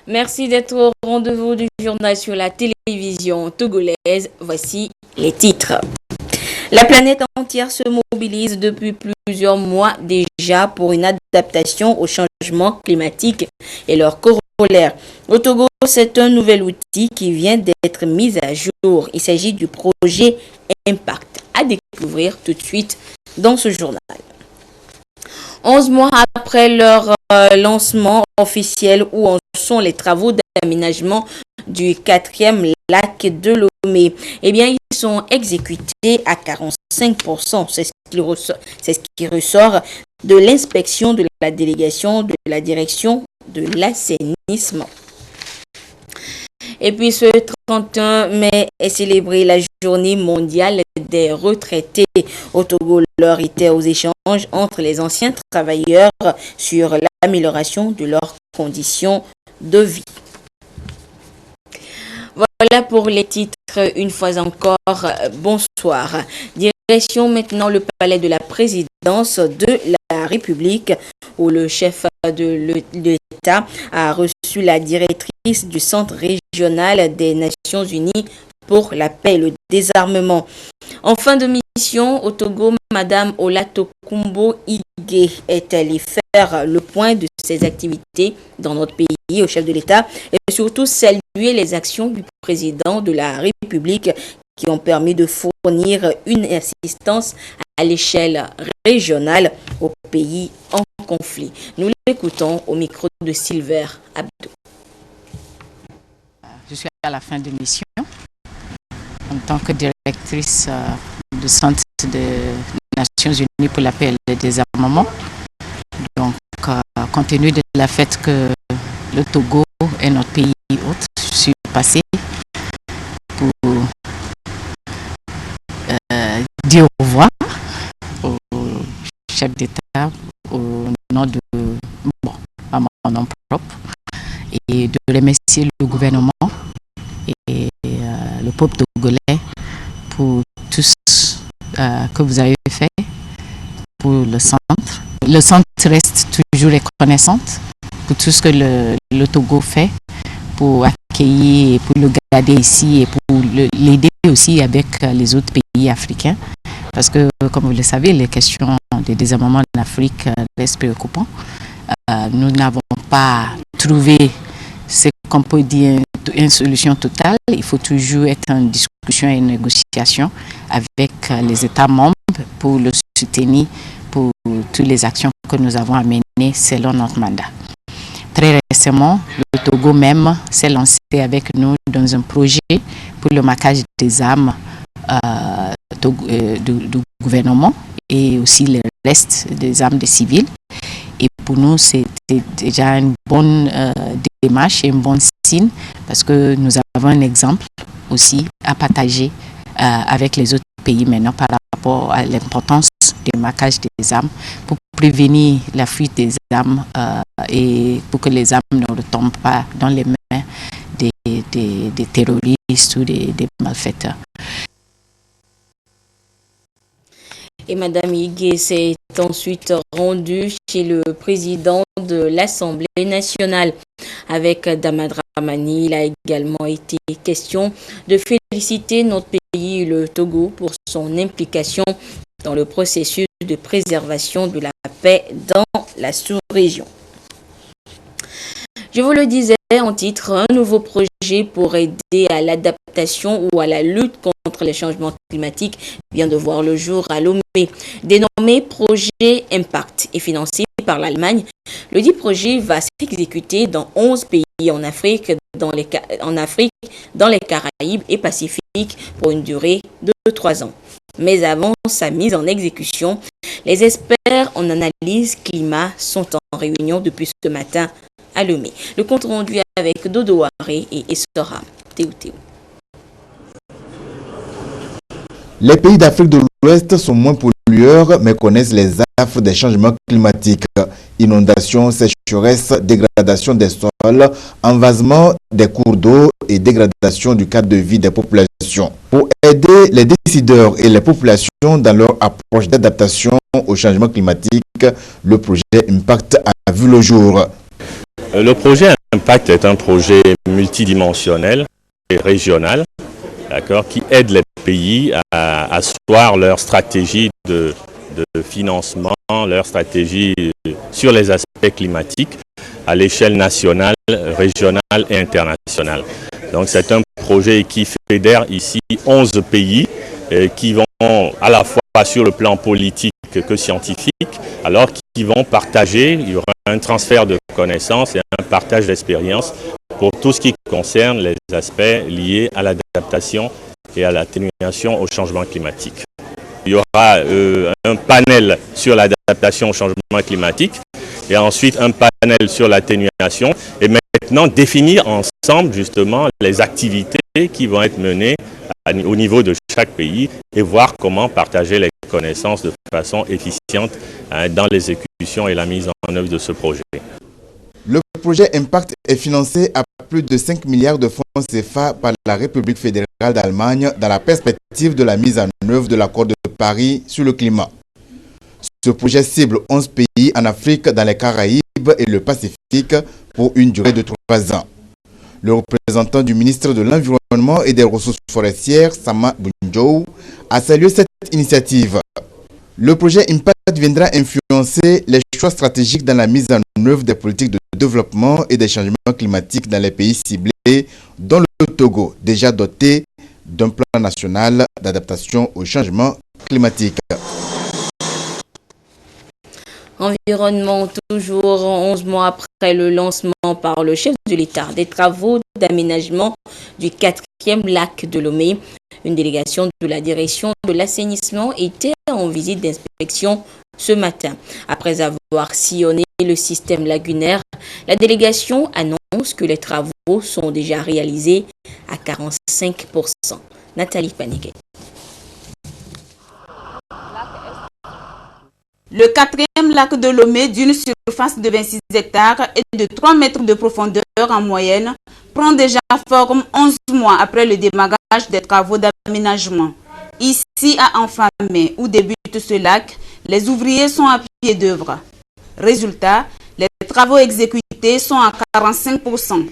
Merci d'être au rendez-vous du journal sur la télévision togolaise. Voici les titres. La planète entière se mobilise depuis plusieurs mois déjà pour une adaptation au changement climatique et leur corollaire. Au Togo, c'est un nouvel outil qui vient d'être mis à jour. Il s'agit du projet Impact, à découvrir tout de suite dans ce journal. 11 mois après leur lancement officiel, où en sont les travaux d'aménagement du 4e lac de Lomé? Eh bien, ils sont exécutés à 45%. C'est ce qui ressort de l'inspection de la délégation de la direction de l'assainissement. Et puis ce 31 mai est célébrée la journée mondiale des retraités. Au Togo, l'heure était aux échanges entre les anciens travailleurs sur l'amélioration de leurs conditions de vie. Voilà pour les titres. Une fois encore, bonsoir. Direction maintenant le palais de la présidence de la République, où le chef de l'État a reçu la directrice du Centre régional des Nations Unies pour la paix et le désarmement. En fin de mission au Togo, Madame Olatokunbo Ige est allée faire le point de ses activités dans notre pays au chef de l'État et surtout saluer les actions du président de la République qui ont permis de fournir une assistance à l'échelle régionale aux pays en conflit. Nous l'écoutons au micro de Silver Abdou. Je suis à la fin de mission en tant que directrice du Centre des Nations Unies pour la paix et le désarmement. Donc, compte tenu de la fait que le Togo est notre pays hôte, je suis passée pour dire au revoir au chef d'État au nom de à mon nom propre et de remercier le gouvernement et le peuple togolais pour tout ce que vous avez fait pour le centre. Le centre reste toujours reconnaissante pour tout ce que le Togo fait pour accueillir et pour le garder ici et pour l'aider aussi avec les autres pays africains. Parce que, comme vous le savez, les questions de désarmement en Afrique restent préoccupantes. Nous n'avons pas trouvé ce qu'on peut dire une solution totale. Il faut toujours être en discussion et en négociation avec les États membres pour le soutenir pour toutes les actions que nous avons à mener selon notre mandat. Très récemment, le Togo même s'est lancé avec nous dans un projet pour le marquage des armes du gouvernement et aussi le reste des armes des civils. Et pour nous, c'était déjà une bonne démarche et un bon signe parce que nous avons un exemple aussi à partager avec les autres pays maintenant par rapport à l'importance du marquage des armes pour prévenir la fuite des armes et pour que les armes ne retombent pas dans les mains des terroristes ou des malfaiteurs. Et Madame Ige s'est ensuite rendue chez le président de l'Assemblée nationale. Avec Daman Dramani, il a également été question de féliciter notre pays, le Togo, pour son implication dans le processus de préservation de la paix dans la sous-région. Je vous le disais en titre, un nouveau projet pour aider à l'adaptation ou à la lutte contre les changements climatiques vient de voir le jour à Lomé. Dénommé Projet Impact et financé par l'Allemagne, le dit projet va s'exécuter dans 11 pays en Afrique, dans les Caraïbes et Pacifique pour une durée de 3 ans. Mais avant sa mise en exécution, les experts en analyse climat sont en réunion depuis ce matin à Lomé. Le compte rendu avec Dodo Haré et Essora Théo. Les pays d'Afrique de l'Ouest sont moins pollueurs mais connaissent les affres des changements climatiques. Inondations, sécheresse, dégradation des sols, envasement des cours d'eau et dégradation du cadre de vie des populations. Pour aider les décideurs et les populations dans leur approche d'adaptation au changement climatique, le projet Impact a vu le jour. Le projet Impact est un projet multidimensionnel et régional, qui aide les pays à asseoir leur stratégie de financement, leur stratégie sur les aspects climatiques à l'échelle nationale, régionale et internationale. Donc c'est un projet qui fédère ici 11 pays qui vont à la fois sur le plan politique que scientifique, alors qu'ils vont partager, il y aura un transfert de connaissances et un partage d'expériences pour tout ce qui concerne les aspects liés à l'adaptation et à l'atténuation au changement climatique. Il y aura un panel sur l'adaptation au changement climatique et ensuite un panel sur l'atténuation et maintenant définir ensemble justement les activités qui vont être menées au niveau de chaque pays et voir comment partager les connaissances de façon efficiente dans l'exécution et la mise en œuvre de ce projet. Le projet Impact est financé à plus de 5 milliards de francs CFA par la République fédérale d'Allemagne dans la perspective de la mise en œuvre de l'accord de Paris sur le climat. Ce projet cible 11 pays en Afrique, dans les Caraïbes et le Pacifique pour une durée de 3 ans. Le représentant du ministre de l'Environnement et des Ressources forestières, Sama Bunjou, a salué cette initiative. Le projet Impact viendra influencer les choix stratégiques dans la mise en œuvre des politiques de développement et des changements climatiques dans les pays ciblés, dont le Togo, déjà doté d'un plan national d'adaptation au changement climatique. Environnement, toujours 11 mois après le lancement par le chef de l'État des travaux d'aménagement du 4e lac de Lomé. Une délégation de la direction de l'assainissement était en visite d'inspection ce matin. Après avoir sillonné le système lagunaire, la délégation annonce que les travaux sont déjà réalisés à 45%. Nathalie Paniquet. Le 4e lac de Lomé, d'une surface de 26 hectares et de 3 mètres de profondeur en moyenne, prend déjà forme 11 mois après le démarrage des travaux d'aménagement. Ici à Enfamé, où débute ce lac, les ouvriers sont à pied d'œuvre. Résultat, les travaux exécutés sont à 45%.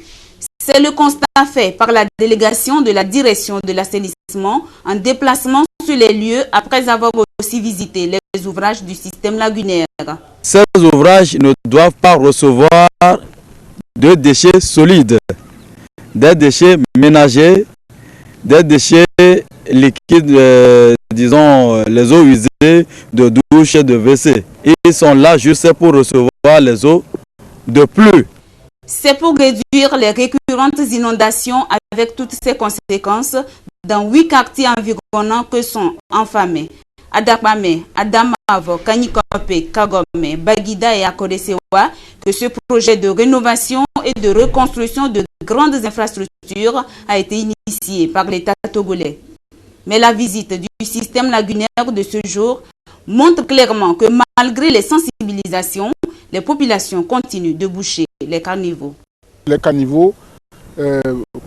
C'est le constat fait par la délégation de la direction de l'assainissement en déplacement sur les lieux après avoir aussi visité les ouvrages du système lagunaire. Ces ouvrages ne doivent pas recevoir de déchets solides, des déchets ménagers, des déchets liquides, disons les eaux usées de douche et de WC. Ils sont là juste pour recevoir les eaux de pluie. C'est pour réduire les récurrentes inondations avec toutes ses conséquences dans 8 quartiers environnants que sont Enfamé, Adapamé, Adamavo, Kanikope, Kagome, Baguida et Akodesewa que ce projet de rénovation et de reconstruction de grandes infrastructures a été initié par l'État togolais. Mais la visite du système lagunaire de ce jour montre clairement que malgré les sensibilisations, les populations continuent de boucher les caniveaux. Les caniveaux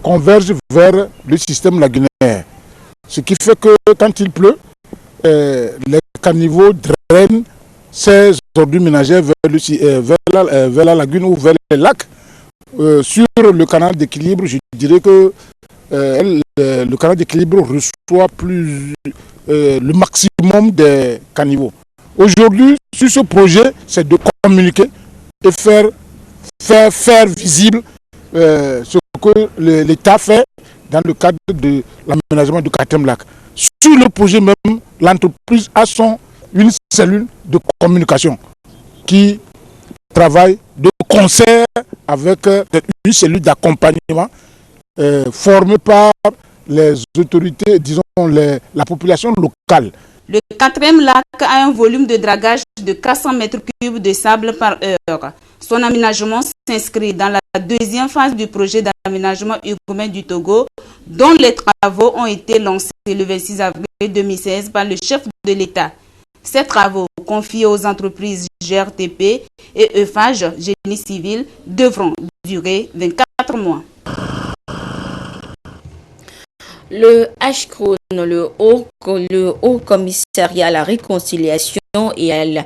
convergent vers le système lagunaire. Ce qui fait que quand il pleut, les caniveaux drainent ces ordures ménagères vers la lagune ou vers les lacs. Sur le canal d'équilibre, je dirais que le canal d'équilibre reçoit le maximum des caniveaux. Aujourd'hui, sur ce projet, c'est de communiquer et faire visible ce que l'État fait dans le cadre de l'aménagement du 4e lac. Sur le projet même, l'entreprise a une cellule de communication qui travaille de concert avec une cellule d'accompagnement formée par les autorités, disons la population locale. Le 4e lac a un volume de dragage de 400 mètres cubes de sable par heure. Son aménagement s'inscrit dans la deuxième phase du projet d'aménagement urbain du Togo, dont les travaux ont été lancés le 26 avril 2016 par le chef de l'État. Ces travaux, confiés aux entreprises GRTP et Eiffage Génie Civil, devront durer 24 mois. Le HCRON, le Haut Commissariat à la Réconciliation et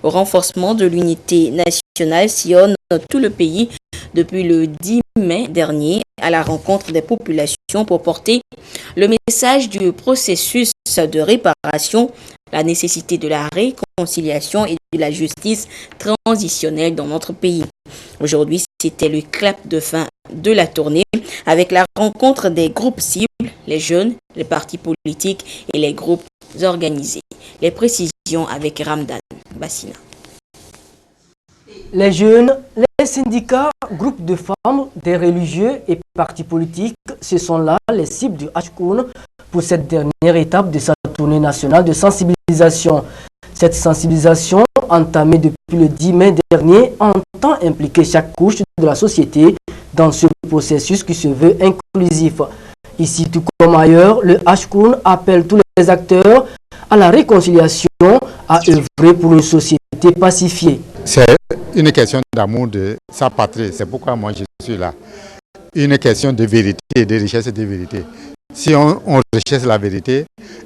au renforcement de l'unité nationale, sillonne tout le pays depuis le 10 mai dernier à la rencontre des populations pour porter le message du processus de réparation, la nécessité de la réconciliation et de la justice transitionnelle dans notre pays. Aujourd'hui, c'était le clap de fin de la tournée avec la rencontre des groupes cibles, les jeunes, les partis politiques et les groupes organisés. Les précisions avec Ramdan Bassina. Les jeunes, les syndicats, groupes de femmes, des religieux et partis politiques, ce sont là les cibles du HCOUN pour cette dernière étape de sa tournée nationale de sensibilisation. Cette sensibilisation, entamée depuis le 10 mai dernier, entend impliquer chaque couche de la société dans ce processus qui se veut inclusif. Ici, tout comme ailleurs, le HCOUN appelle tous les acteurs à la réconciliation, à œuvrer pour une société pacifiée. C'est une question d'amour de sa patrie, c'est pourquoi moi je suis là. Une question de vérité, de richesse et de vérité. Si on recherche la vérité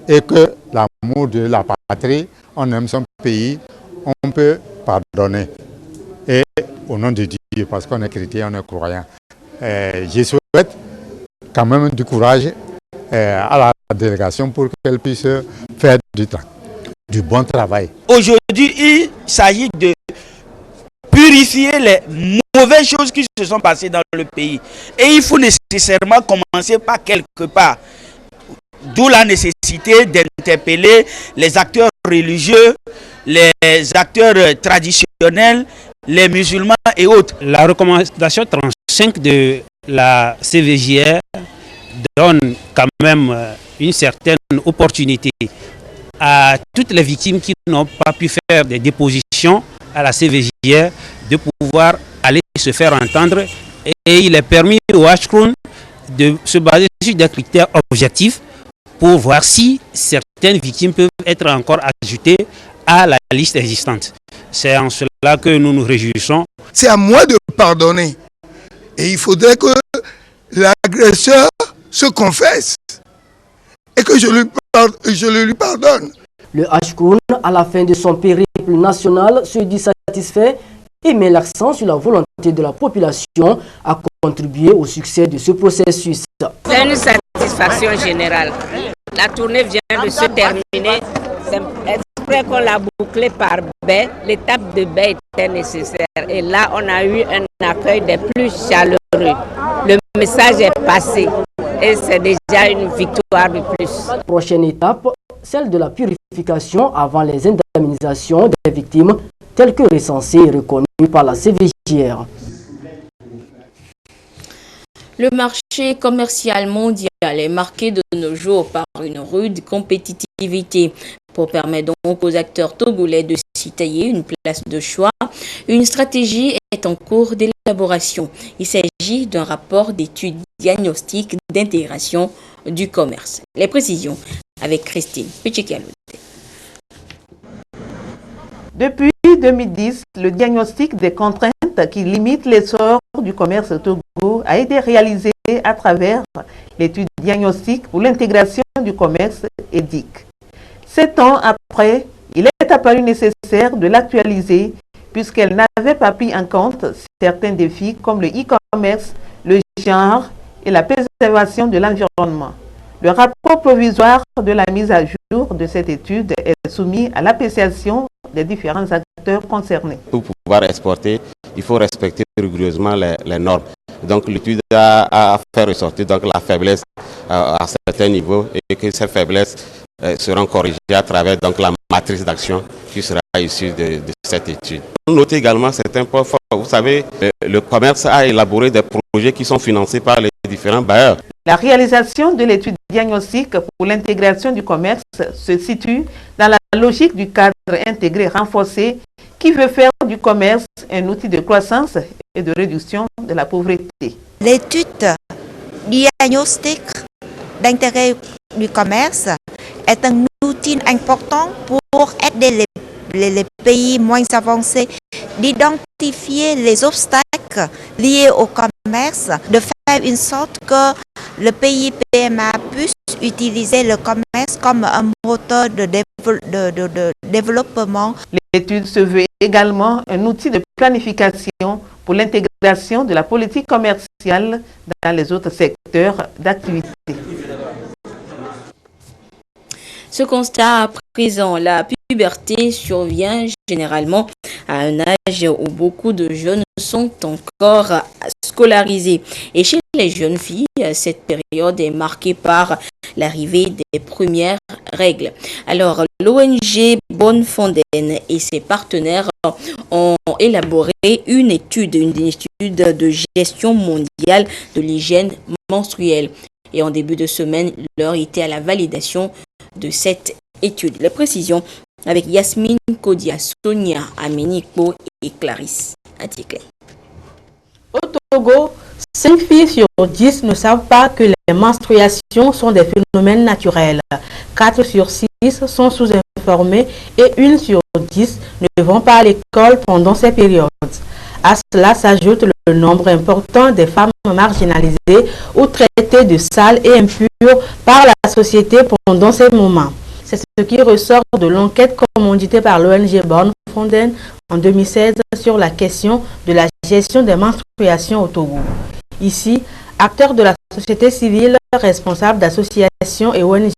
et que l'amour de la patrie, on aime son pays, on peut pardonner. Et au nom de Dieu, parce qu'on est chrétien, on est croyant. Je souhaite quand même du courage à la délégation pour qu'elle puisse faire du bon travail. Aujourd'hui, il s'agit de purifier les mauvaises choses qui se sont passées dans le pays. Et il faut nécessairement commencer par quelque part. D'où la nécessité d'interpeller les acteurs religieux, les acteurs traditionnels, les musulmans et autres. La recommandation 35 de la CVJR donne quand même une certaine opportunité à toutes les victimes qui n'ont pas pu faire des dépositions à la CVJR de pouvoir aller se faire entendre, et il est permis au HCRON de se baser sur des critères objectifs pour voir si certaines victimes peuvent être encore ajoutées à la liste existante. C'est en cela que nous nous réjouissons. C'est à moi de pardonner, et il faudrait que l'agresseur se confesse et que je lui pardonne. Le HCOUN, à la fin de son périple national, se dit satisfait et met l'accent sur la volonté de la population à contribuer au succès de ce processus. C'est une satisfaction générale. La tournée vient de se terminer. C'est exprès qu'on l'a bouclé par baie. L'étape de baie était nécessaire. Et là, on a eu un accueil des plus chaleureux. Le message est passé. Et c'est déjà une victoire de plus. Prochaine étape, celle de la purification avant les indemnisations des victimes, telles que recensées et reconnues par la CVJR. Le marché commercial mondial est marqué de nos jours par une rude compétitivité. Pour permettre donc aux acteurs togolais de s'y tailler une place de choix, une stratégie est en cours d'élaboration. Il s'agit d'un rapport d'études diagnostiques d'intégration du commerce. Les précisions avec Christine Pichikialoute. Depuis 2010, le diagnostic des contraintes qui limitent l'essor du commerce au Togo a été réalisé à travers l'étude diagnostique pour l'intégration du commerce EDIC. 7 ans après, il est apparu nécessaire de l'actualiser puisqu'elle n'avait pas pris en compte certains défis comme le e-commerce, le genre et la préservation de l'environnement. Le rapport provisoire de la mise à jour de cette étude est soumis à l'appréciation des différents acteurs concernés. Pour pouvoir exporter, il faut respecter rigoureusement les normes. Donc l'étude a fait ressortir donc, la faiblesse à certains niveaux et que ces faiblesses seront corrigées à travers donc, la matrice d'action qui sera issue de cette étude. Notez également certains points forts. Vous savez, le commerce a élaboré des projets qui sont financés par les différents bailleurs. La réalisation de l'étude diagnostique pour l'intégration du commerce se situe dans la logique du cadre intégré renforcé qui veut faire du commerce un outil de croissance et de réduction de la pauvreté. L'étude diagnostique d'intérêt du commerce est un outil important pour aider les pays moins avancés d'identifier les obstacles liés au commerce, de faire une sorte que le pays PMA puisse utiliser le commerce comme un moteur de développement. L'étude se veut également un outil de planification pour l'intégration de la politique commerciale dans les autres secteurs d'activité. Ce constat à présent, la puberté survient généralement à un âge où beaucoup de jeunes sont encore scolarisés. Et chez les jeunes filles, cette période est marquée par l'arrivée des premières règles. Alors, l'ONG Bonne Fontaine et ses partenaires ont élaboré une étude de gestion mondiale de l'hygiène menstruelle. Et en début de semaine, l'heure était à la validation de cette étude. Les précisions avec Yasmine Kodia, Sonia Aminikpo et Clarisse Atiklé. Au Togo, 5 filles sur 10 ne savent pas que les menstruations sont des phénomènes naturels. 4 sur 6 sont sous-informées et 1 sur 10 ne vont pas à l'école pendant ces périodes. À cela s'ajoute le nombre important des femmes marginalisées ou traitées de sales et impures par la société pendant ces moments. C'est ce qui ressort de l'enquête commanditée par l'ONG Bonne Fontaine en 2016 sur la question de la gestion des menstruations au Togo. Ici, acteurs de la société civile, responsables d'associations et ONG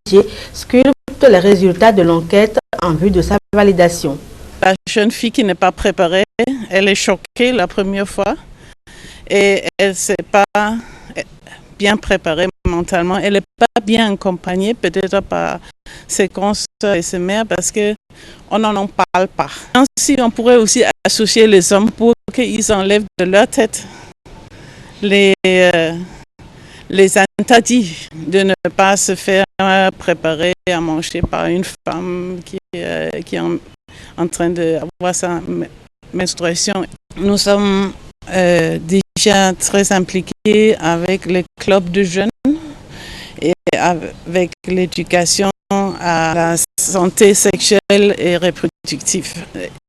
sculptent les résultats de l'enquête en vue de sa validation. La jeune fille qui n'est pas préparée, elle est choquée la première fois et elle ne s'est pas bien préparée mentalement. Elle n'est pas bien accompagnée peut-être par ses consoeurs et ses mères parce qu'on n'en parle pas. Ainsi, on pourrait aussi associer les hommes pour qu'ils enlèvent de leur tête les interdits de ne pas se faire préparer à manger par une femme qui est en train d'avoir sa menstruation. Nous sommes déjà très impliqués avec les clubs de jeunes et avec l'éducation à la santé sexuelle et reproductive.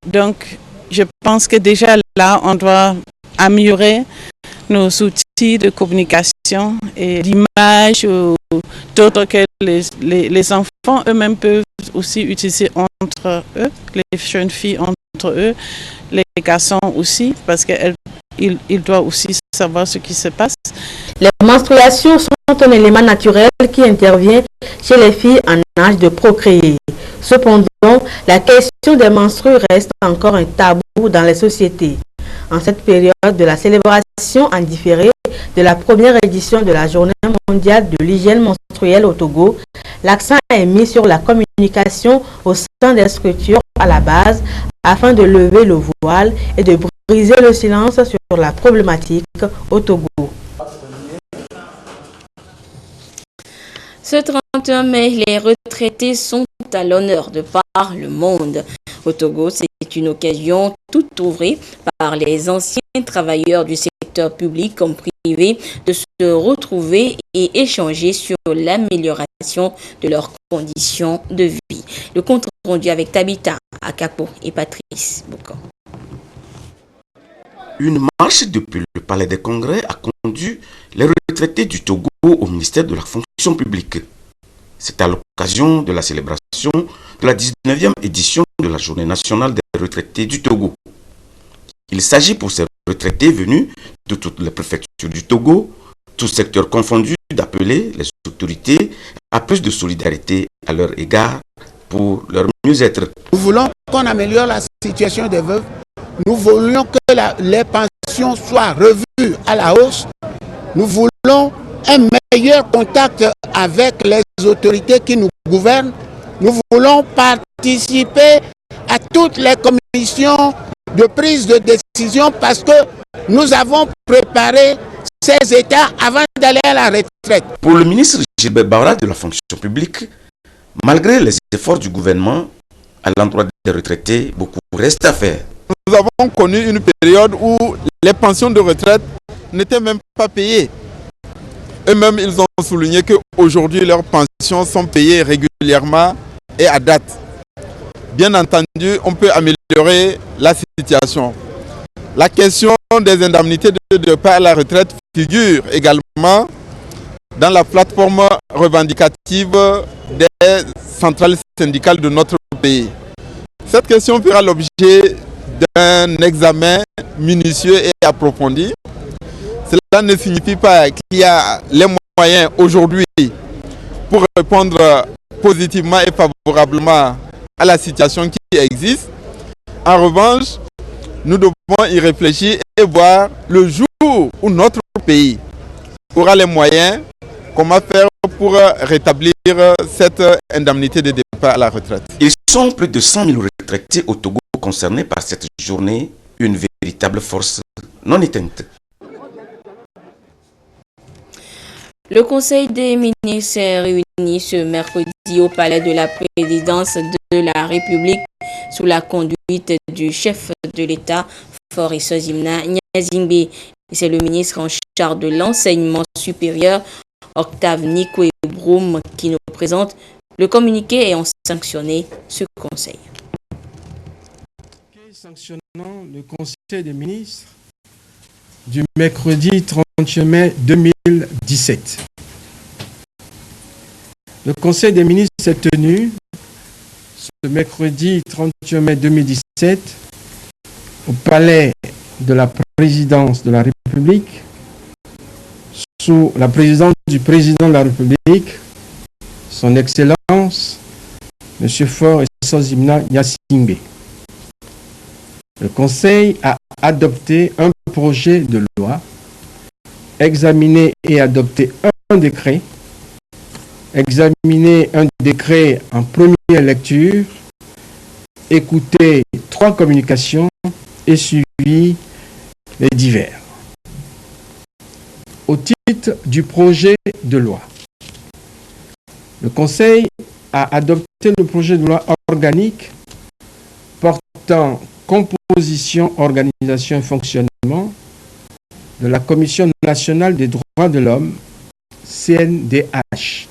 Donc, je pense que déjà là, on doit améliorer nos outils de communication et d'image ou d'autres que les enfants eux-mêmes peuvent aussi utiliser entre eux, les jeunes filles entre eux, les garçons aussi, parce qu'ils doivent aussi savoir ce qui se passe. Les menstruations sont un élément naturel qui intervient chez les filles en âge de procréer. Cependant, la question des menstrues reste encore un tabou dans les sociétés. En cette période de la célébration en différé de la première édition de la Journée mondiale de l'hygiène menstruelle au Togo, l'accent est mis sur la communication au sein des structures à la base afin de lever le voile et de briser le silence sur la problématique au Togo. Ce 31 mai, les retraités sont à l'honneur de par le monde. Au Togo, c'est une occasion toute ouvrée par les anciens travailleurs du secteur public comme privé de se retrouver et échanger sur l'amélioration de leurs conditions de vie. Le compte rendu avec Tabitha Akapo et Patrice Boucan. Une marche depuis le Palais des Congrès a conduit les retraités du Togo au ministère de la fonction publique. C'est à l'occasion de la célébration de la 19e édition de la Journée nationale des retraités du Togo. Il s'agit pour ces retraités venus de toutes les préfectures du Togo, tous secteurs confondus, d'appeler les autorités à plus de solidarité à leur égard pour leur mieux-être. Nous voulons qu'on améliore la situation des veuves. Nous voulions que les pensions soient revues à la hausse. Nous voulons un meilleur contact avec les autorités qui nous gouvernent. Nous voulons participer à toutes les commissions de prise de décision parce que nous avons préparé ces états avant d'aller à la retraite. Pour le ministre Gilbert Baura de la fonction publique, malgré les efforts du gouvernement à l'endroit des retraités, beaucoup reste à faire. nous avons connu une période où les pensions de retraite n'étaient même pas payées. Eux-mêmes, ils ont souligné qu'aujourd'hui, leurs pensions sont payées régulièrement et à date. Bien entendu, on peut améliorer la situation. La question des indemnités de départ à la retraite figure également dans la plateforme revendicative des centrales syndicales de notre pays. Cette question fera l'objet d'un examen minutieux et approfondi. Cela ne signifie pas qu'il y a les moyens aujourd'hui pour répondre positivement et favorablement à la situation qui existe. En revanche, nous devons y réfléchir et voir le jour où notre pays aura les moyens, comment faire pour rétablir cette indemnité de départ à la retraite. Ils sont plus de 100 000 retraités au Togo concernés par cette journée, une véritable force non éteinte. Le Conseil des ministres s'est réuni ce mercredi au palais de la présidence de la République sous la conduite du chef de l'État, Faure Sozimna Nyazingbe. C'est le ministre en charge de l'enseignement supérieur, Octave Nikwe-Broum, qui nous présente le communiqué ayant sanctionné ce conseil. Sanctionnant le Conseil des ministres du mercredi 30 mai 2017. Le Conseil des ministres s'est tenu ce mercredi 30 mai 2017 au palais de la présidence de la République sous la présidence du président de la République, son Excellence, M. Faure Sozimna Nyazingbe. Le Conseil a adopté un projet de loi, examiné et adopté un décret, examiné un décret en première lecture, écouté 3 communications et suivi les divers. Au titre du projet de loi, le Conseil a adopté le projet de loi organique portant composition, organisation et fonctionnement de la Commission nationale des droits de l'homme, CNDH.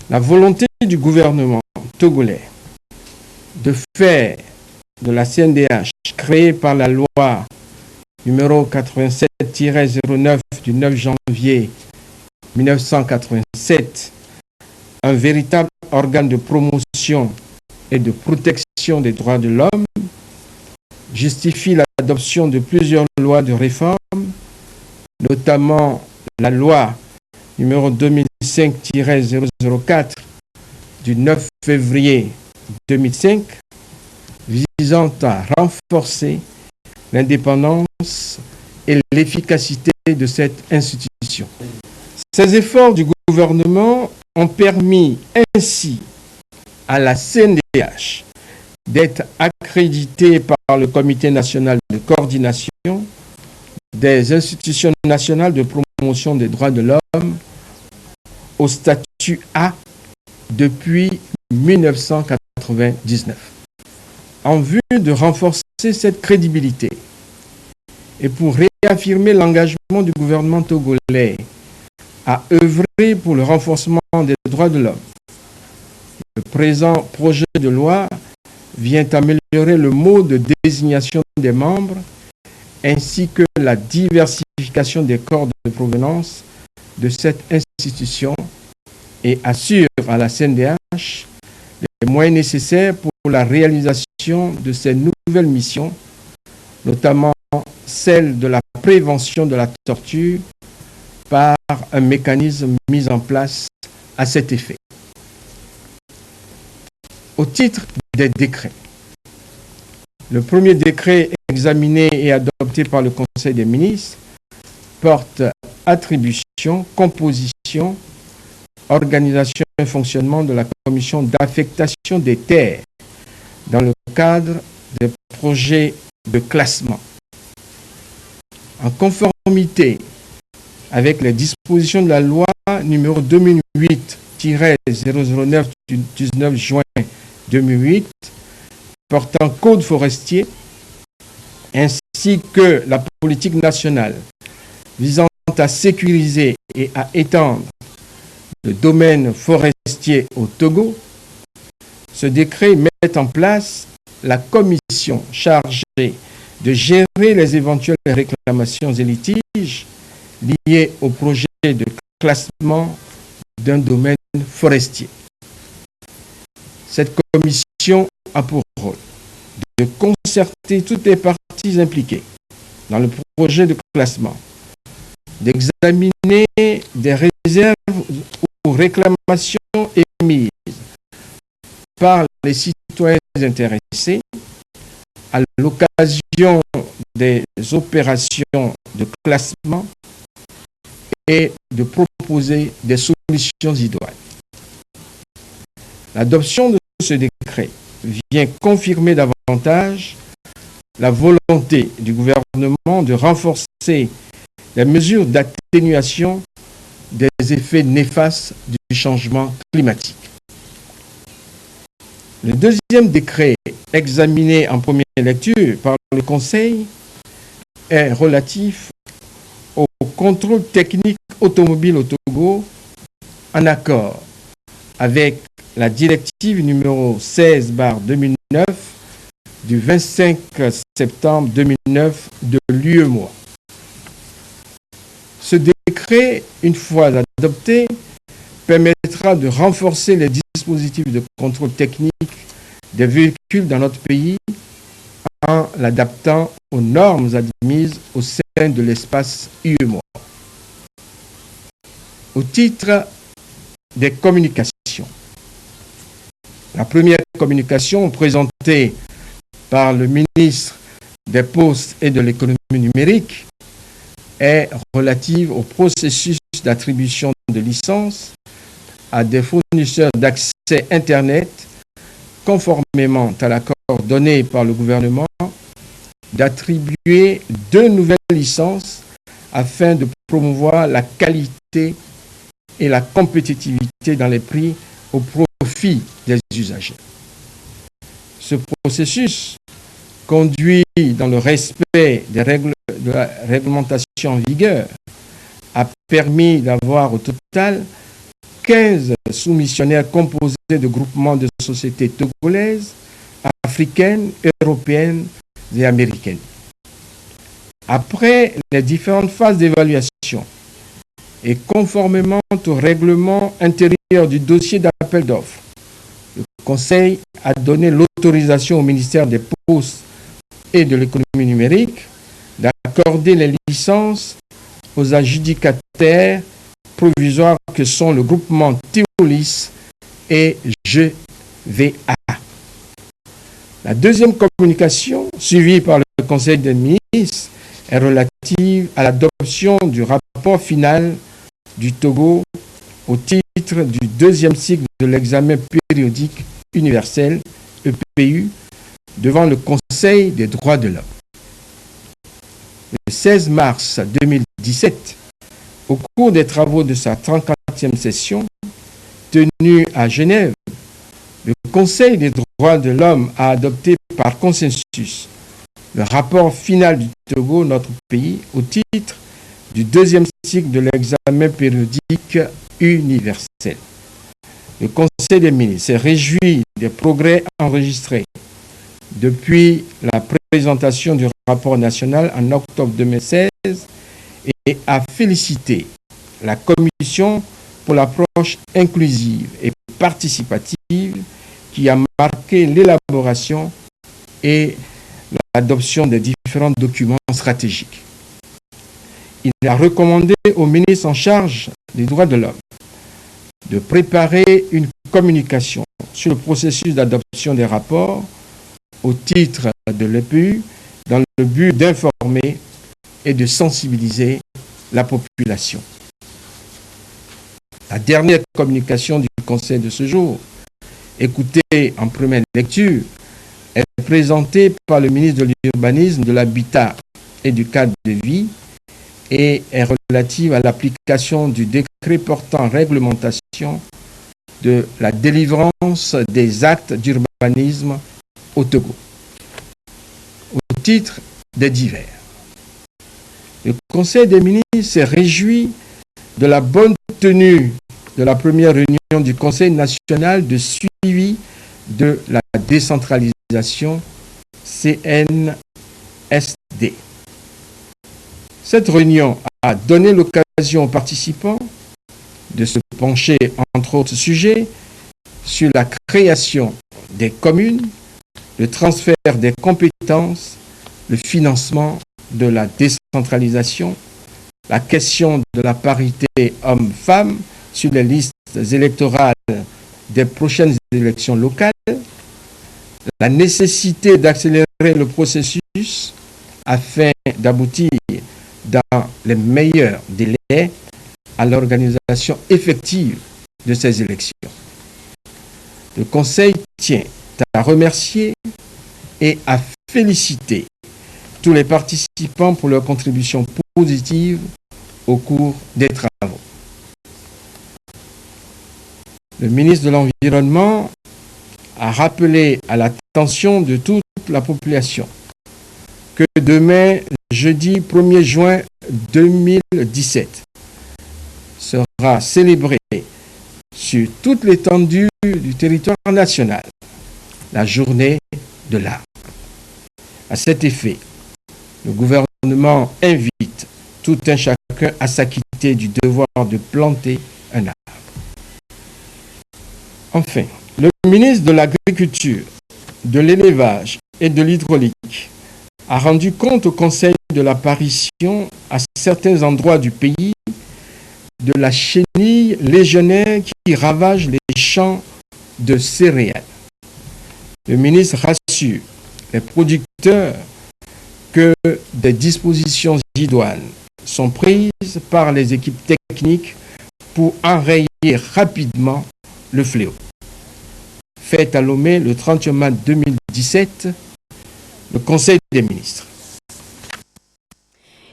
La volonté du gouvernement togolais de faire de la CNDH, créée par la loi numéro 87-09 du 9 janvier 1987, un véritable organe de promotion et de protection des droits de l'homme, justifie l'adoption de plusieurs lois de réforme, notamment la loi numéro 2005-004 du 9 février 2005, visant à renforcer l'indépendance et l'efficacité de cette institution. Ces efforts du gouvernement ont permis ainsi à la CNDH d'être accréditée par le Comité national de coordination des institutions nationales de promotion des droits de l'homme au statut A depuis 1999. En vue de renforcer cette crédibilité et pour réaffirmer l'engagement du gouvernement togolais à œuvrer pour le renforcement des droits de l'homme, le présent projet de loi vient améliorer le mode de désignation des membres ainsi que la diversification des corps de provenance de cette institution et assure à la CNDH les moyens nécessaires pour la réalisation de ces nouvelles missions, notamment celle de la prévention de la torture par un mécanisme mis en place à cet effet. Au titre des décrets, le premier décret examiné et adopté par le Conseil des ministres porte attribution, composition, organisation et fonctionnement de la commission d'affectation des terres dans le cadre des projets de classement. En conformité avec les dispositions de la loi numéro 2008-009 du 19 juin 2008 portant code forestier, ainsi que la politique nationale visant à sécuriser et à étendre le domaine forestier au Togo, ce décret met en place la commission chargée de gérer les éventuelles réclamations et litiges liés au projet de classement d'un domaine forestier. Cette commission a pour rôle de concerter toutes les parties impliquées dans le projet de classement, d'examiner des réserves ou réclamations émises par les citoyens intéressés à l'occasion des opérations de classement et de proposer des solutions idoines. L'adoption de ce décret vient confirmer davantage la volonté du gouvernement de renforcer les mesures d'atténuation des effets néfastes du changement climatique. Le deuxième décret examiné en première lecture par le Conseil est relatif au contrôle technique automobile au Togo en accord avec la directive numéro 16/2009 du 25 septembre 2009 de l'UEMOA. Ce décret, une fois adopté, permettra de renforcer les dispositifs de contrôle technique des véhicules dans notre pays en l'adaptant aux normes admises au sein de l'espace UEMOA. Au titre des communications, la première communication présentée par le ministre des Postes et de l'économie numérique est relative au processus d'attribution de licences à des fournisseurs d'accès Internet conformément à l'accord donné par le gouvernement d'attribuer 2 nouvelles licences afin de promouvoir la qualité et la compétitivité dans les prix au profit des usagers. Ce processus conduit dans le respect des règles de la réglementation en vigueur a permis d'avoir au total 15 soumissionnaires composés de groupements de sociétés togolaises, africaines, européennes et américaines. Après les différentes phases d'évaluation et conformément au règlement intérieur du dossier d'appel d'offres, le Conseil a donné l'autorisation au ministère des Postes et de l'économie numérique d'accorder les licences aux adjudicataires provisoires que sont le groupement Théolis et GVA. La deuxième communication, suivie par le Conseil des ministres, est relative à l'adoption du rapport final du Togo au titre du deuxième cycle de l'examen périodique universel, EPU, devant le Conseil des droits de l'homme. Le 16 mars 2017, au cours des travaux de sa 34e session, tenue à Genève, le Conseil des droits de l'homme a adopté par consensus le rapport final du Togo, notre pays, au titre du deuxième cycle de l'examen périodique universel. Le Conseil des ministres s'est réjoui des progrès enregistrés depuis la présentation du rapport national en octobre 2016 et a félicité la Commission pour l'approche inclusive et participative qui a marqué l'élaboration et l'adoption des différents documents stratégiques. Il a recommandé au ministre en charge des droits de l'homme de préparer une communication sur le processus d'adoption des rapports au titre de l'EPU dans le but d'informer et de sensibiliser la population. La dernière communication du Conseil de ce jour, écoutée en première lecture, est présentée par le ministre de l'Urbanisme, de l'Habitat et du Cadre de vie et est relative à l'application du décret portant réglementation de la délivrance des actes d'urbanisme au Togo. Au titre des divers, le Conseil des ministres s'est réjoui de la bonne tenue de la première réunion du Conseil national de suivi de la décentralisation CNSD. Cette réunion a donné l'occasion aux participants de se pencher, entre autres sujets, sur la création des communes, le transfert des compétences, le financement de la décentralisation, la question de la parité hommes-femmes sur les listes électorales des prochaines élections locales, la nécessité d'accélérer le processus afin d'aboutir dans les meilleurs délais à l'organisation effective de ces élections. Le Conseil tient à remercier et à féliciter tous les participants pour leur contribution positive au cours des travaux. Le ministre de l'Environnement a rappelé à l'attention de toute la population que demain, jeudi 1er juin 2017, sera célébré sur toute l'étendue du territoire national la journée de l'arbre. À cet effet, le gouvernement invite tout un chacun à s'acquitter du devoir de planter un arbre. Enfin, le ministre de l'Agriculture, de l'Élevage et de l'Hydraulique a rendu compte au Conseil de l'apparition à certains endroits du pays de la chenille légionnaire qui ravage les champs de céréales. Le ministre rassure les producteurs que des dispositions idoines sont prises par les équipes techniques pour enrayer rapidement le fléau. Fait à Lomé le 31 mars 2017, le Conseil des ministres.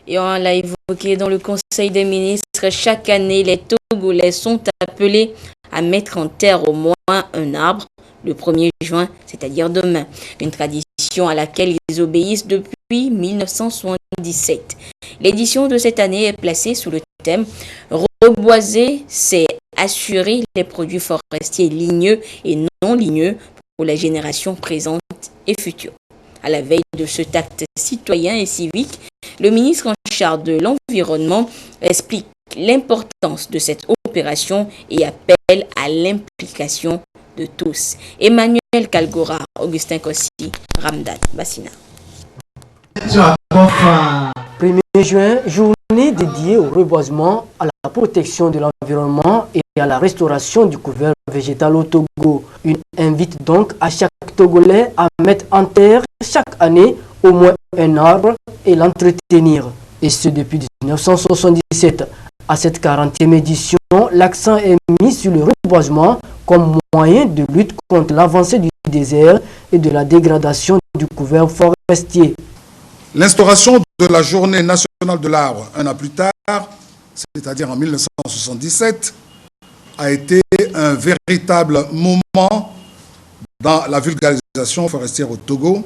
Et on l'a évoqué dans le Conseil des ministres, chaque année, les Togolais sont appelés à mettre en terre au moins un arbre le 1er juin, c'est-à-dire demain. Une tradition à laquelle ils obéissent depuis 1977. L'édition de cette année est placée sous le thème « Reboiser, c'est assurer les produits forestiers ligneux et non ligneux pour les générations présentes et futures ». À la veille de cet acte citoyen et civique, le ministre en charge de l'Environnement explique l'importance de cette opération et appelle à l'implication de tous. Emmanuel Kalgora, Augustin Kossi, Ramdan Bassina. 1er juin, journée dédiée au reboisement, à la protection de l'environnement et à la restauration du couvert végétal au Togo. Une invite donc à chaque Togolais à mettre en terre chaque année au moins un arbre et l'entretenir. Et ce depuis 1977. À cette 40e édition, l'accent est mis sur le reboisement comme moyen de lutte contre l'avancée du désert et de la dégradation du couvert forestier. L'instauration de la journée nationale de l'arbre un an plus tard, c'est-à-dire en 1977, a été un véritable moment dans la vulgarisation forestière au Togo,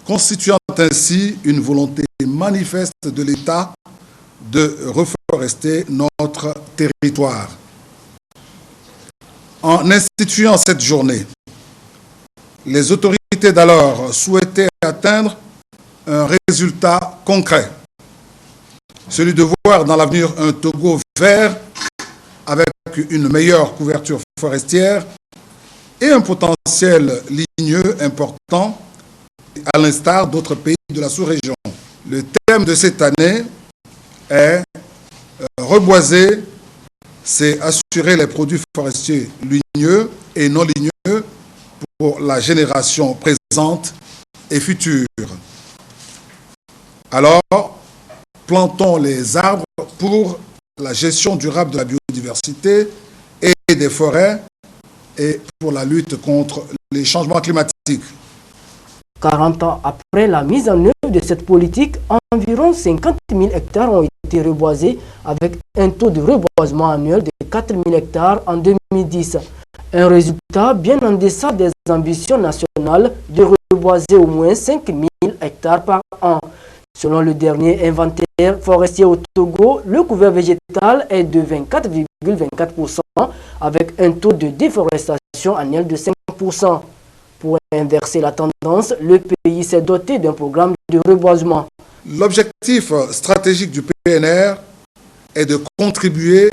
constituant ainsi une volonté manifeste de l'État de reforester notre territoire. En instituant cette journée, les autorités d'alors souhaitaient atteindre un résultat concret, celui de voir dans l'avenir un Togo vert avec une meilleure couverture forestière et un potentiel ligneux important à l'instar d'autres pays de la sous-région. Le thème de cette année est reboiser, c'est assurer les produits forestiers ligneux et non ligneux pour la génération présente et future. Alors, plantons les arbres pour la gestion durable de la biodiversité et des forêts et pour la lutte contre les changements climatiques. 40 ans après la mise en œuvre de cette politique, environ 50 000 hectares ont été reboisés avec un taux de reboisement annuel de 4 000 hectares en 2010. Un résultat résultat bien en deçà des ambitions nationales de reboiser au moins 5000 hectares par an. Selon le dernier inventaire forestier au Togo, le couvert végétal est de 24,24% avec un taux de déforestation annuel de 5%. Pour inverser la tendance, le pays s'est doté d'un programme de reboisement. L'objectif stratégique du PNR est de contribuer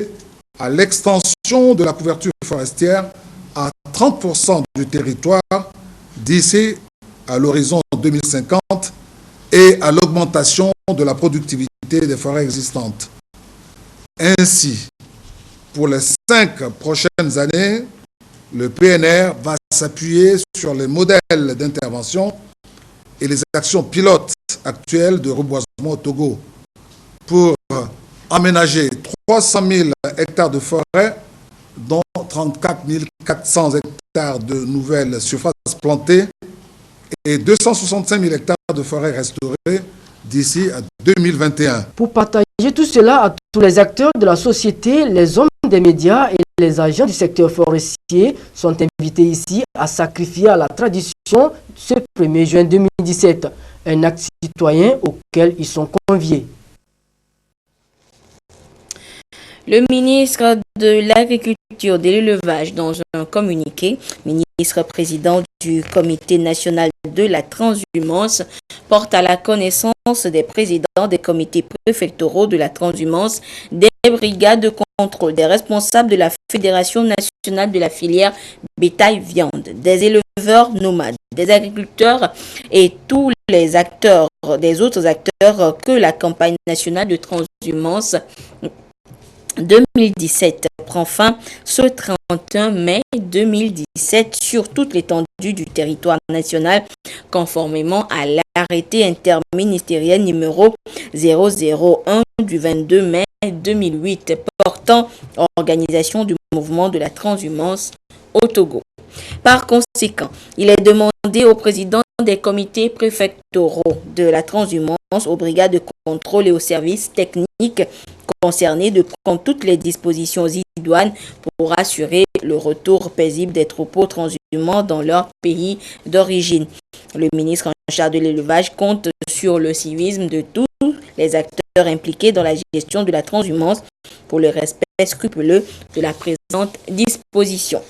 à l'extension de la couverture forestière à 30% du territoire d'ici à l'horizon 2050 et à l'augmentation de la productivité des forêts existantes. Ainsi, pour les 5 prochaines années, le PNR va s'appuyer sur les modèles d'intervention et les actions pilotes actuelles de reboisement au Togo pour aménager 300 000 hectares de forêt, dont 34 400 hectares de nouvelles surfaces plantées et 265 000 hectares de forêt restaurées d'ici à 2021. Pour partager tout cela à tous les acteurs de la société, les hommes des médias et les agents du secteur forestier sont invités ici à sacrifier à la tradition ce 1er juin 2017, un acte citoyen auquel ils sont conviés. Le ministre de l'Agriculture et de l'Élevage, dans un communiqué, ministre président du Comité national de la transhumance, porte à la connaissance des présidents des comités préfectoraux de la transhumance, des brigades de contrôle, des responsables de la Fédération nationale de la filière bétail-viande, des éleveurs nomades, des agriculteurs et tous les acteurs, des autres acteurs que la campagne nationale de transhumance 2017 prend fin ce 31 mai 2017 sur toute l'étendue du territoire national, conformément à l'arrêté interministériel numéro 001 du 22 mai 2008 portant organisation du mouvement de la transhumance au Togo. Par conséquent, il est demandé au président des comités préfectoraux de la transhumance, aux brigades de contrôle et aux services techniques concernés de prendre toutes les dispositions idoines pour assurer le retour paisible des troupeaux transhumants dans leur pays d'origine. Le ministre en charge de l'élevage compte sur le civisme de tous les acteurs impliqués dans la gestion de la transhumance pour le respect scrupuleux de la présente disposition.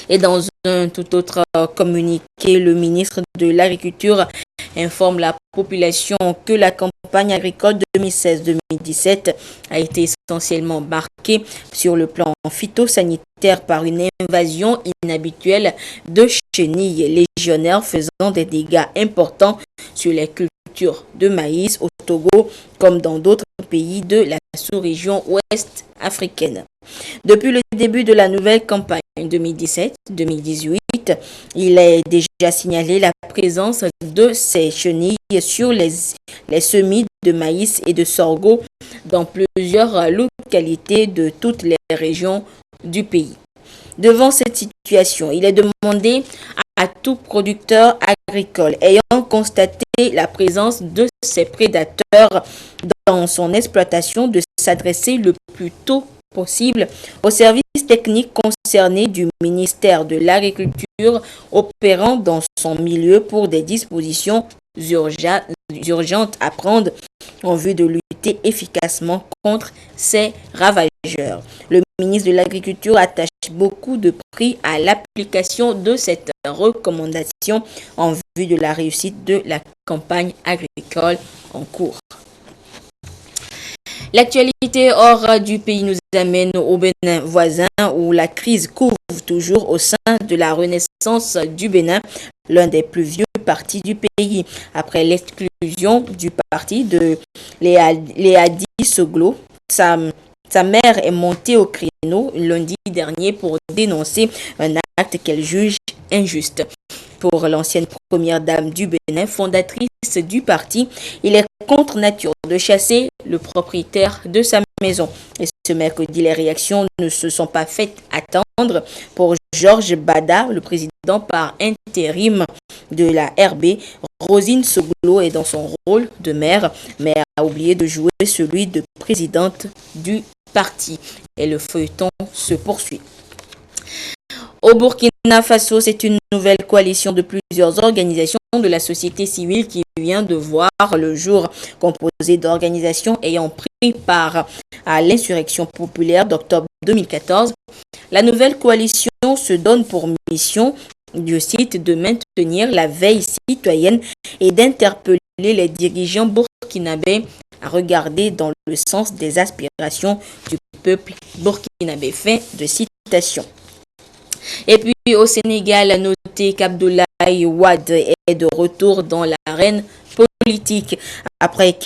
Et dans un tout autre communiqué, le ministre de l'Agriculture informe la population que la campagne agricole 2016-2017 a été essentiellement marquée sur le plan phytosanitaire par une invasion inhabituelle de chenilles légionnaires faisant des dégâts importants sur les cultures de maïs au Togo comme dans d'autres pays de la sous-région ouest africaine. Depuis le début de la nouvelle campagne 2017-2018, il est déjà signalé la présence de ces chenilles sur les semis de maïs et de sorgho dans plusieurs localités de toutes les régions du pays. Devant cette situation, il est demandé à tout producteur agricole ayant constaté la présence de ces prédateurs dans son exploitation de s'adresser le plus tôt possible aux services techniques concernés du ministère de l'Agriculture opérant dans son milieu pour des dispositions urgentes à prendre en vue de lutter efficacement contre ces ravageurs. Le ministre de l'Agriculture attache beaucoup de prix à l'application de cette recommandation en vue de la réussite de la campagne agricole en cours. L'actualité hors du pays nous amène au Bénin voisin où la crise couvre toujours au sein de la Renaissance du Bénin, l'un des plus vieux partis du pays. Après l'exclusion du parti de Léadi Soglo, sa mère est montée au créneau lundi dernier pour dénoncer un acte qu'elle juge injuste. Pour l'ancienne première dame du Bénin, fondatrice du parti, il est contre nature de chasser le propriétaire de sa maison. Et ce mercredi, les réactions ne se sont pas faites attendre pour Georges Bada, le président par intérim de la RB. Rosine Soglo est dans son rôle de maire, mais a oublié de jouer celui de présidente du parti. Et le feuilleton se poursuit. Au Burkina Faso, c'est une nouvelle coalition de plusieurs organisations de la société civile qui vient de voir le jour, composée d'organisations ayant pris part à l'insurrection populaire d'octobre 2014. La nouvelle coalition se donne pour mission, je cite, de maintenir la veille citoyenne et d'interpeller les dirigeants burkinabés à regarder dans le sens des aspirations du peuple burkinabé. Fin de citation. Et puis au Sénégal, à noter qu'Abdoulaye Wade est de retour dans l'arène politique après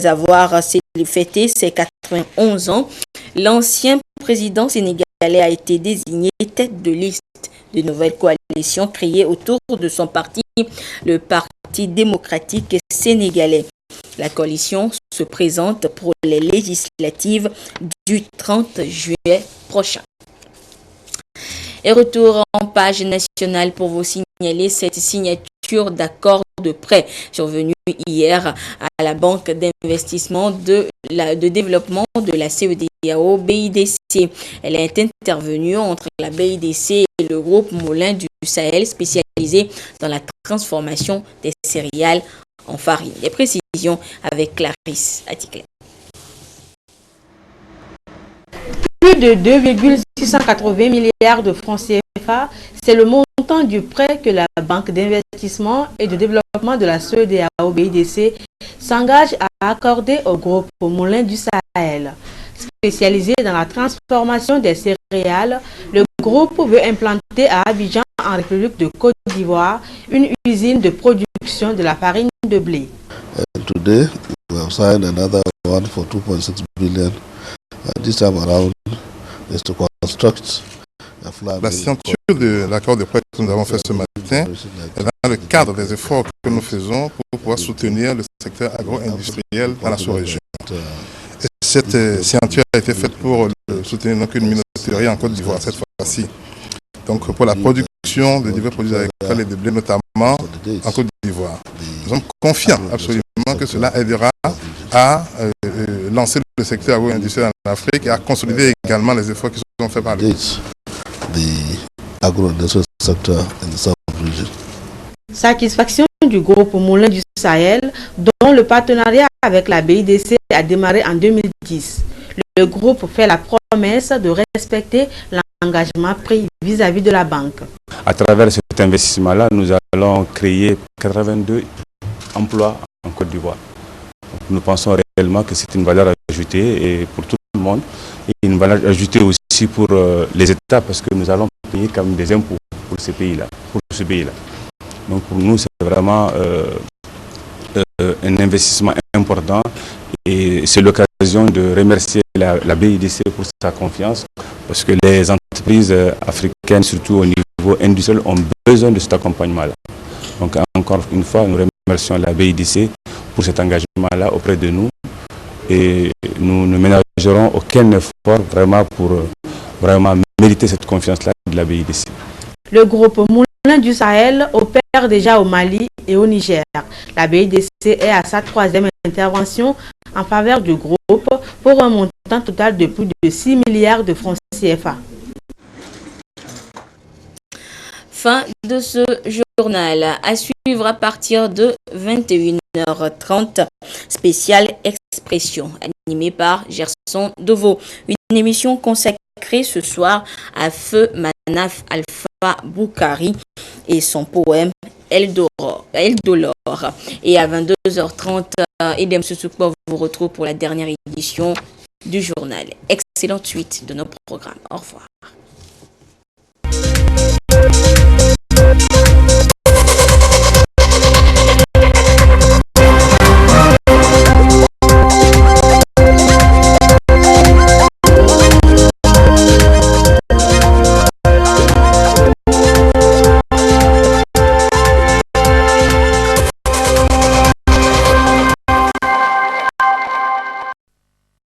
avoir fêté ses 91 ans. L'ancien président sénégalais a été désigné tête de liste de nouvelle coalition créée autour de son parti, le Parti démocratique sénégalais. La coalition se présente pour les législatives du 30 juillet prochain. Et retour en page nationale pour vous signaler cette signature d'accord de prêt survenue hier à la Banque d'investissement de développement de la CEDEAO BIDC. Elle est intervenue entre la BIDC et le groupe Moulin du Sahel spécialisé dans la transformation des céréales en farine. Les précisions avec Clarisse Atikle. Plus de 2,680 milliards de francs CFA, c'est le montant du prêt que la Banque d'investissement et de développement de la CEDEAO BIDC s'engage à accorder au groupe Moulin du Sahel. Spécialisé dans la transformation des céréales, le groupe veut implanter à Abidjan, en République de Côte d'Ivoire, une usine de production de la farine de blé. Today, we have signed another one for 2.6 billion. This time around is to construct a flour. La signature de l'accord de prêt que nous avons fait ce matin est dans le cadre des efforts que nous faisons pour pouvoir soutenir le secteur agro-industriel dans la sous-région. Cette signature a été faite pour soutenir donc une minoterie en Côte d'Ivoire cette fois-ci. Donc pour la production de divers produits agricoles et de blé notamment en Côte d'Ivoire. Nous sommes confiants absolument que cela aidera à lancer le secteur agro-industriel en Afrique et à consolider également les efforts qui sont faits par le Satisfaction du groupe Moulin du Sahel, dont le partenariat avec la BIDC a démarré en 2010. Le groupe fait la promesse de respecter l'engagement pris vis-à-vis de la banque. À travers cet investissement-là, nous allons créer 82 emplois en Côte d'Ivoire. Nous pensons réellement que c'est une valeur ajoutée et pour tout le monde, et une valeur ajoutée aussi pour les États parce que nous allons payer comme des impôts pour ce pays-là. Donc pour nous, c'est vraiment un investissement important et c'est l'occasion de remercier la BIDC pour sa confiance parce que les entreprises africaines, surtout au niveau industriel, ont besoin de cet accompagnement-là. Donc encore une fois, nous remercions la BIDC pour cet engagement-là auprès de nous et nous ne ménagerons aucun effort vraiment pour vraiment mériter cette confiance-là de la BIDC. Le groupe Moulin du Sahel opère déjà au Mali et au Niger. La BIDC est à sa 3e intervention en faveur du groupe pour un montant total de plus de 6 milliards de francs CFA. Fin de ce journal. À suivre à partir de 21h30. Spéciale Expression, animée par Gerson Deveau. Une émission consacrée ce soir à Feu Manaf Alpha Boukari et son poème Eldolor. Et à 22h30, Edem Sousoukbo vous retrouve pour la dernière édition du journal. Excellente suite de nos programmes. Au revoir.